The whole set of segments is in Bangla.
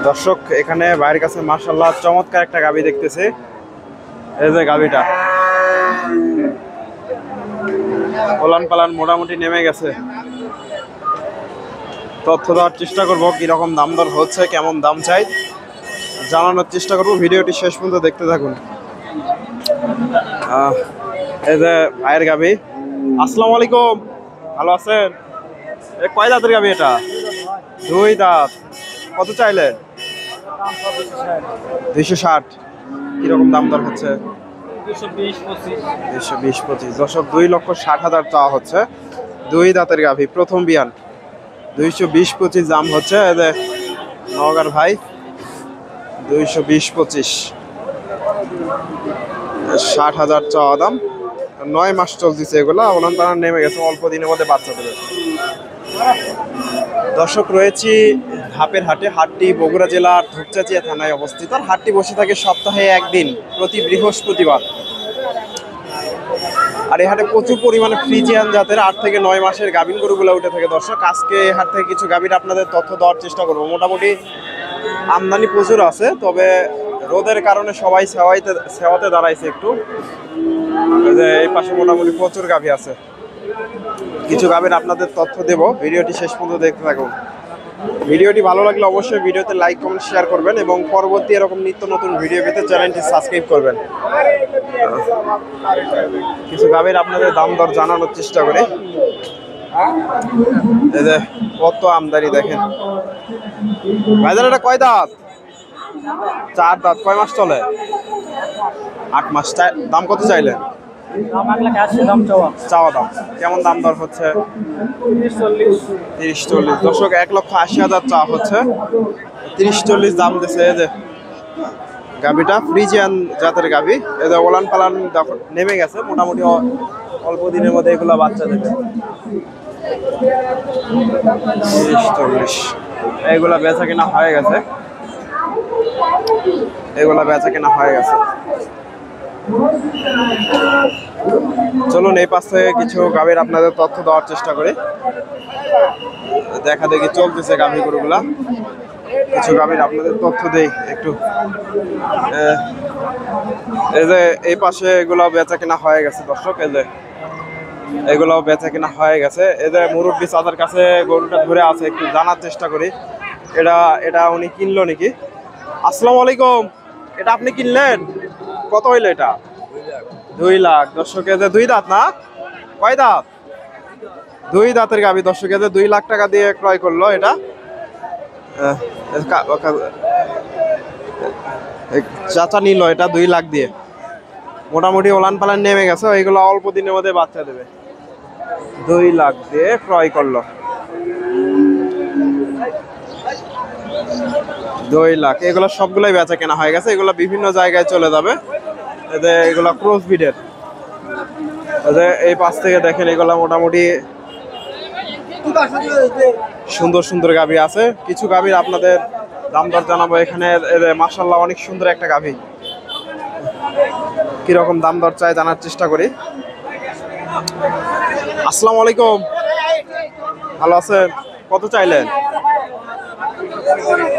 দর্শক এখানে ভাইয়ের কাছে মাশাআল্লাহ চমৎকার একটা গাভী দেখতেছি। এই যে গাভীটা ওলান পালান মোটামুটি নেমে গেছে। তথ্য দেওয়ার চেষ্টা করবো কিরকম দাম দর হচ্ছে, কেমন দাম চাই জানানোর চেষ্টা করবো। ভিডিওটি শেষ পর্যন্ত দেখতে থাকুন। এই যে ভাইয়ের গাভী। আসসালামু আলাইকুম, ভালো আছেন? কয় দাঁতের গাভী এটা? 2 দাঁত। কত চাইলেন? 260। কিরকম দাম দর হচ্ছে? 220-25। দর্শক 2,60,000 চাওয়া হচ্ছে। 2 দাঁতের গাভী, প্রথম বিয়ান। 220-25 দাম হচ্ছে। নওগাঁর ভাই 220-25, 60,000 চাওয়া দাম। 9 মাস চলতেছে এগুলা, ওলান পালান নেমে গেছে, অল্প দিনের মধ্যে বাচ্চা দেবে। দর্শক রয়েছি ধাপের হাটে। হাটটি বগুড়া জেলার ধূপচাচিয়া থানায় অবস্থিত। আর হাটটি বসে থাকে সপ্তাহে একদিন, প্রতি বৃহস্পতিবার। আর এই হাটে প্রচুর পরিমাণে ফ্রিজিয়ান জাতের 8 থেকে 9 মাসের গাভীন গরুগুলো উঠে থাকে। দর্শক আজকে এই হাট থেকে কিছু গাভীর আপনাদের তথ্য দেওয়ার চেষ্টা করবো। মোটামুটি আমদানি প্রচুর আছে, তবে রোদের কারণে সবাই সেওয়াতে দাঁড়াইছে একটু। এই পাশে মোটামুটি প্রচুর গাভী আছে। কিছু গাভীর আপনাদের তথ্য দেব, ভিডিওটি শেষ পর্যন্ত দেখতে থাকুন। ভিডিওটি ভালো লাগলে অবশ্যই ভিডিওতে লাইক কমেন্ট শেয়ার করবেন এবং পরবর্তী এরকম নিত্য নতুন ভিডিও পেতে চ্যানেলটি সাবস্ক্রাইব করবেন। কিছু গাভীর আপনাদের দাম দর জানানোর চেষ্টা করি। এই যে কত আমদানি দেখেন। ভাইজান এটা কয় দাঁত? 4 দাঁত। কয় মাস চলে? 8 মাস। দাম কত চাইলেন? চাওয়া দাম। কেমন দাম দর হচ্ছে? 30-40। দর্শক 1,80,000 চাওয়া হচ্ছে। 30-40 দাম দিচ্ছে। এই যে গাভীটা ফ্রিজিয়ান জাতের গাভী। এই যে ওলান পালান নেমে গেছে, মোটামুটি অল্প দিনের মধ্যে এগুলো বাচ্চা দেবে। 30-40। এইগুলা বেচা কেনা হয়ে গেছে। চলুন এই পাশে কিছু গাভীর আপনাদের তথ্য দেওয়ার চেষ্টা করি। দেখা দেখি চলতেছে গাভী গরুগুলা। কিছু গাভীর আপনাদের তথ্য দেই একটু। এই যে এই পাশে এগুলো বেচা কেনা হয়ে গেছে। দর্শক এই যে এগুলোও বেচা কেনা হয়ে গেছে। এই যে মুরব্বী চাচার কাছে গরুটা ধরে আছে, একটু জানার চেষ্টা করি এটা উনি কিনলো নাকি। আসসালামু আলাইকুম, এটা আপনি কিনলেন? কত হইলো এটা? 2 লাখ। দর্শক এই যে 2 দাঁত না? কয় দাঁত? 2 দাঁতের গাভী। দর্শক এই যে 2 লাখ টাকা দিয়ে ক্রয় করলো এটা। চাচা নিল এটা 2 লাখ দিয়ে। মোটামুটি ওলান পালান নেমে গেছে, এইগুলো অল্প দিনের মধ্যে বাচ্চা দেবে। 2 লাখ দিয়ে ক্রয় করলো। 2 লাখ। এগুলো সবগুলোই বেচা কেনা হয়ে গেছে। এগুলো বিভিন্ন জায়গায় চলে যাবে। এগুলো ক্রস ব্রিডের। এই পাশ থেকে দেখেন এগুলো মোটামুটি সুন্দর সুন্দর গাভী আছে। কিছু গাভীর আপনাদের দাম দর জানাবো এখানে। মাশাআল্লাহ অনেক সুন্দর একটা গাভী। কিরকম দাম দর চাই জানার চেষ্টা করি। আসসালামু আলাইকুম, ভালো আছেন? কত চাইলেন?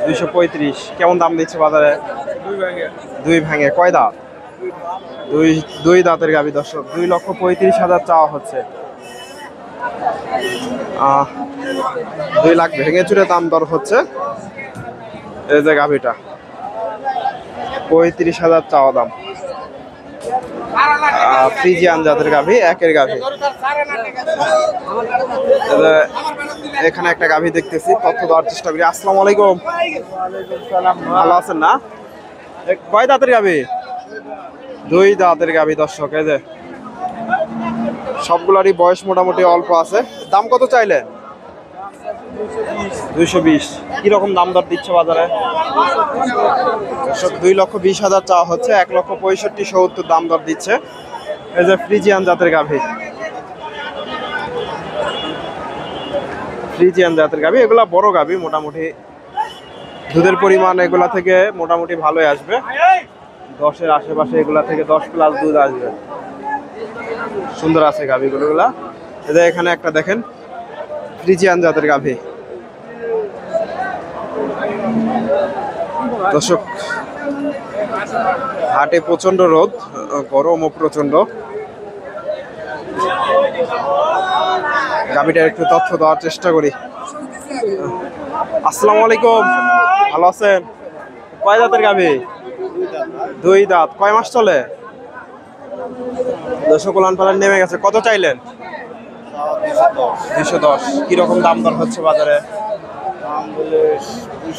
235। কেমন দাম দিচ্ছে বাজারে? 2 ভাঙে। কয় দাঁত? 2 দাঁতের গাভী। দর্শক 2,35,000 চাওয়া হচ্ছে। 2 লাখ ভেঙে চুরে দাম দর হচ্ছে। এই যে গাভীটা 35,000 চাওয়া দাম। ফ্রিজিয়ান জাতের গাভী, একের গাভী। এখানে একটা গাভী দেখতেছি, তথ্য দেওয়ার চেষ্টা করি। আসসালামু আলাইকুম, ভালো আছেন না? কয় দাঁতের গাভী? 2 দাঁতের গাভী। দর্শক এই যে সবগুলারই বয়স মোটামুটি অল্প আছে। দাম কত চাইলেন? 220। কিরকম দাম দর দিচ্ছে বাজারে? 2,20,000 চাওয়া হচ্ছে। 1,65,70 দাম দর দিচ্ছে। এই যে ফ্রিজিয়ান জাতের গাভী, এগুলা বড় গাভী, মোটামুটি দুধের পরিমাণ এগুলা থেকে মোটামুটি ভালোই আসবে। 10-এর আশেপাশে এগুলা থেকে 10+ দুধ আসবে। সুন্দর আছে গাভীগুলোগুলা। এখানে একটা দেখেন ফ্রিজিয়ান জাতের গাভী। দর্শক হাটে প্রচন্ড রোদ, গরমও প্রচন্ড। গাবিটার একটু তথ্য দেওয়ার চেষ্টা করি। আসসালামু আলাইকুম, ভালো আছেন? কয় দাঁতের গাবি? দুই দাঁত। কয় মাস চলে? দর্শক উলান পালান নেমে গেছে। কত চাইলেন? 210। কিরকম দাম দর হচ্ছে বাজারে?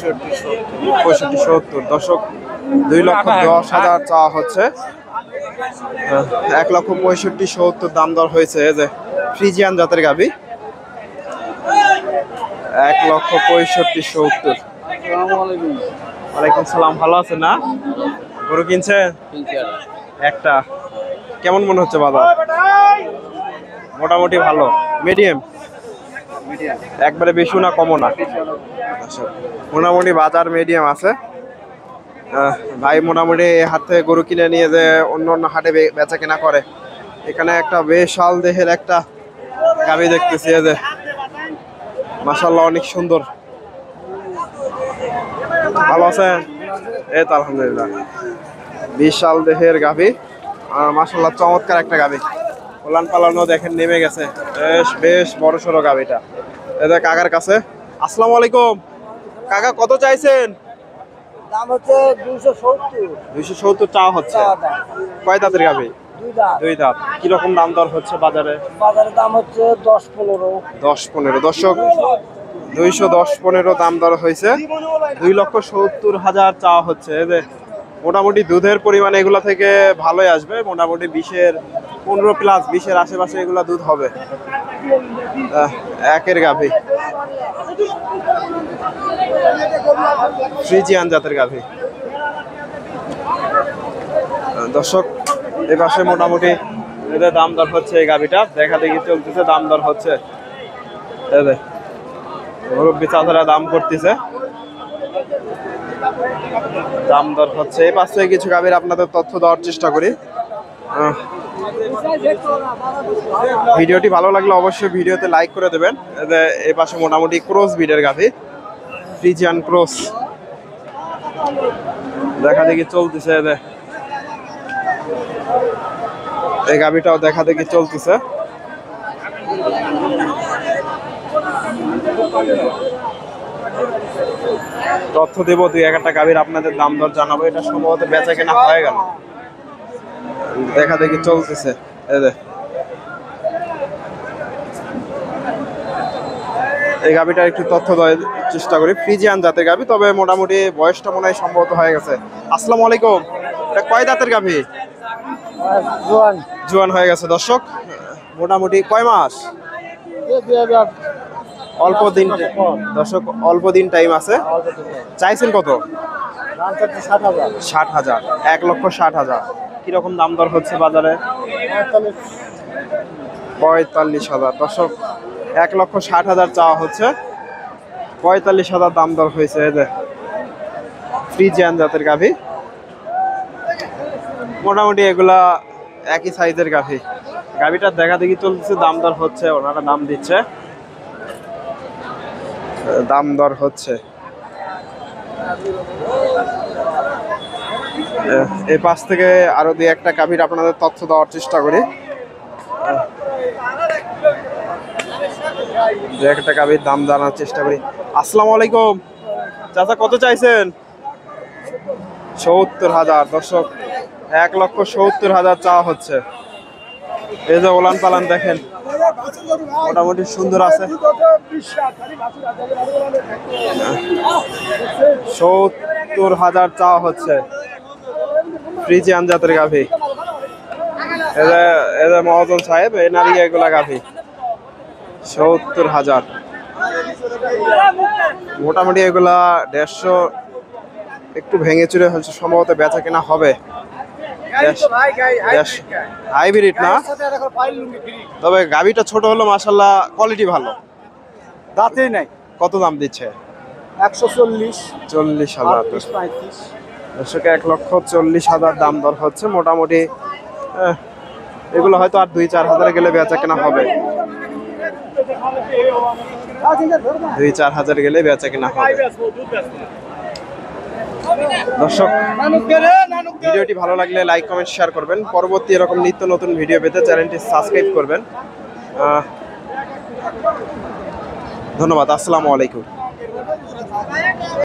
65-70। দর্শক 2,10,000 চাওয়া হচ্ছে। 1,65,70 দাম দর হয়েছে। এই যে ফ্রিজিয়ান জাতের গাবি, 1,65,70। ওয়ালাইকুম সালাম, ভালো আছেন না? গরু কিনছেন একটা? কেমন মনে হচ্ছে বাজার? মোটামুটি ভালো, মিডিয়াম, একবারে বেশি না কমও না, মোটামুটি বাজার মিডিয়াম আছে। ভাই মোটামুটি হাট থেকে গরু কিনে নিয়ে যে অন্য অন্য হাটে বেচা কেনা করে। এখানে একটা বিশাল দেহের একটা গাভী দেখতেছি, যে মাশাআল্লাহ অনেক সুন্দর। ভালো আছেন? এই তো আলহামদুলিল্লাহ। বিশাল দেহের গাভী, মাশাআল্লাহ চমৎকার একটা গাভী। ওলান পালানো দেখেন নেমে গেছে, বেশ বড় সড়ো গাভীটা। এদের কাকার কাছে। আসসালামু আলাইকুম কাকা, কত চাইছেন? দাম হচ্ছে 270। 270 চাওয়া হচ্ছে। কয় দাঁতের গাভী? দুই দাঁত। কিরকম দাম দর হচ্ছে বাজারে? বাজারের দাম হচ্ছে 10-15। 10-15। দর্শক 210-15 দাম দর হয়েছে। 2,70,000 চাওয়া হচ্ছে। মোটামুটি দুধের পরিমাণ এগুলা থেকে ভালোই আসবে, মোটামুটি 15+ 20-এর আশেপাশে এগুলা দুধ হবে। একের গাভী, ফ্রিজিয়ান জাতের গাভী। দর্শক এ পাশে মোটামুটি এদের দাম দর হচ্ছে। এই গাভীটা দেখা দেখি চলতেছে, দাম দর হচ্ছে। মুরব্বী চাচারা দাম করতেছে, দাম দর হচ্ছে। এই পাশে কিছু গাভীর আপনাদের তথ্য দেওয়ার চেষ্টা করি। ভিডিওটি ভালো লাগলে অবশ্যই ভিডিওতে লাইক করে দেবেন। এই পাশে মোটামুটি ক্রস ব্রিডের গাভী, ফ্রিজিয়ান ক্রস দেখা দেখি চলতেছে। এই গাভীটাও দেখা দেখি চলতেছে। তথ্য দেবো, 2-1টা গাভীর আপনাদের দাম দর জানাবো। এটা সম্ভবত বেচা কেনা হয়ে গেল, দেখা দেখি চলতেছে। এই গাভীটা একটু তথ্য দেওয়ার চেষ্টা করি। ফ্রিজিয়ান জাতের গাভী, তবে মোটামুটি বয়সটা মনে হয় সম্ভবত হয়ে গেছে। আসসালামু আলাইকুম, এটা কয় দাঁতের গাভী? জোয়ান হয়ে গেছে। দর্শক মোটামুটি কয় মাস? অল্প দিন। দর্শক অল্প দিন টাইম আছে। চাইছেন কত? 60,000। 1,60,000। কিরকম দাম দর হচ্ছে বাজারে? 45,000। দর্শক 1,60,000 চাওয়া হচ্ছে, 45,000 দাম দর হয়েছে। ফ্রিজিয়ান জাতের গাভী, মোটামুটি এগুলা একই সাইজের গাভী। গাভীটার দেখা দেখি চলতেছে, দাম দর হচ্ছে, ওনারা দাম দিচ্ছে, দাম দর হচ্ছে। এই পাশ থেকে আরো 2-1টা গাভীর আপনাদের তথ্য দেওয়ার চেষ্টা করি। 2-1টা গাভীর দাম জানার চেষ্টা করি। আসসালামু আলাইকুম চাচা, কত চাইছেন? 70,000। দর্শক 1,70,000 চাওয়া হচ্ছে। এই যে ওলান পালান দেখেন, মোটামুটি সুন্দর আছে। 70,000 চাওয়া হচ্ছে। ফ্রিজিয়ান জাতের গাভী, এদের মহাজন সাহেব এনারই এগুলা গাভী। 70,000। মোটামুটি এগুলা 150 একটু ভেঙে চুরে হচ্ছে, সম্ভবত বেচা কেনা হবে। হাইব্রিড না, তবে গাভীটা ছোট হলো, মাশাআল্লাহ কোয়ালিটি ভালো, দাঁতেই নাই। কত দাম দিচ্ছে? 140,000। দর্শক 1,40,000 দাম দর হচ্ছে। মোটামুটি এগুলো হয়তো আর 2-4 হাজার গেলে বেচা কেনা হবে। 2-4 হাজার গেলে বেচা কেনা হবে। দর্শক, ভিডিওটি ভালো লাগলে লাইক কমেন্ট শেয়ার করবেন। পরবর্তী এরকম নিত্য নতুন ভিডিও পেতে চ্যানেলটি সাবস্ক্রাইব করবেন। ধন্যবাদ। আসসালামু আলাইকুম।